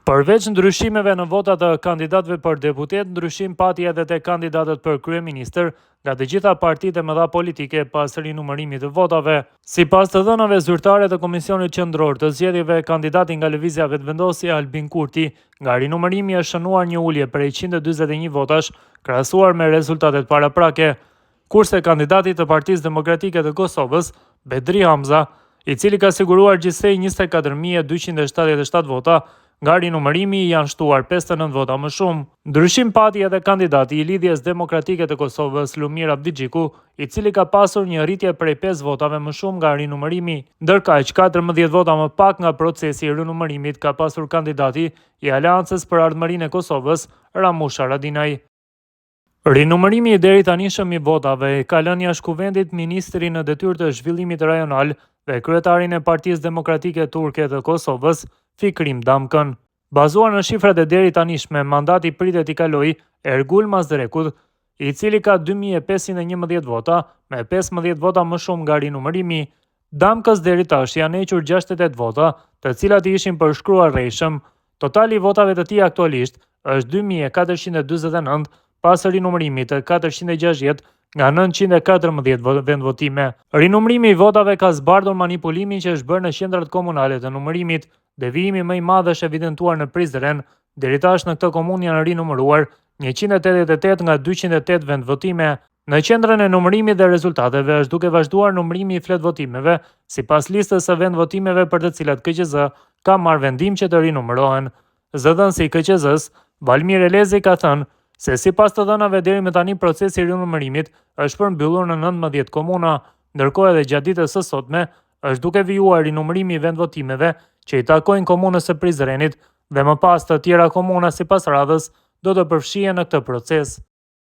Përveç ndryshimeve në votat të kandidatëve për deputet, ndryshim pati edhe te kandidatët për kryeministër nga të gjitha partitë e mëdha politike pas rinumërimit të votave. Sipas të dhënave zyrtare të Komisionit Qendror të Zgjedhjeve, kandidati nga Lëvizja Vetëvendosje Albin Kurti nga rinumërimi është shënuar një ulje prej 141 votash, krahasuar me rezultatet paraprake. Kurse kandidati të Partisë Demokratike të Kosovës, Bedri Hamza, i cili ka siguruar gjithsej 24.277 vota, nga rinumërimi janë shtuar 59 vota më shumë. Ndryshim pati edhe kandidati i Lidhjes Demokratike të Kosovës, Lumir Abdigjiku, i cili ka pasur një rritje prej 5 votave më shumë nga rinumërimi, ndërkaq 14 vota më pak nga procesi i rinumërimit ka pasur kandidati i Aleancës për Ardhmërinë e Kosovës, Ramush Haradinaj. Rinumërimi i deri tanishëm i votave ka lënë jashtë kuvendit ministrin në detyrë të zhvillimit rajonal dhe kryetarin e Partisë Demokratike Turke të Kosovës, Fikrim Damkën. Bazuar në shifrat e deri tanishme, mandati pritet i kalojë Ergul Mazdrekut, i cili ka 2511 vota, me 15 vota më shumë nga rinumërimi. Damkës deri tash janë hequr 68 vota, të cilat i ishin përshkruar rreshëm. Totali i votave të tij aktualisht është 2449, pas rinumërimit të 460 nga 914 vendvotime. Rinumërimi i votave ka zbardhur manipulimin që është bërë në qendrat komunale të numërimit. Devijimi më i madh është evidentuar në Prizren. Deri tash në këtë komunë janë rinumëruar 188 nga 208 vendvotime. Në qendrën e numërimit dhe rezultateve është duke vazhduar numërimi i fletvotimeve, sipas listës së vendvotimeve për të cilat KQZ ka marrë vendim që të rinumërohen. Zëdhënësi i KQZ-s, Valmir Elezi, ka thënë se sipas të dhënave deri më tani procesi i rinumërimit është përmbyllur në 19 komuna, ndërkohë edhe gjatë ditës së sotme është duke vijuar rinumërimi i vendvotimeve që i takojnë komunës së Prizrenit dhe më pas të tjera komuna sipas radhës do të përfshihen në këtë proces.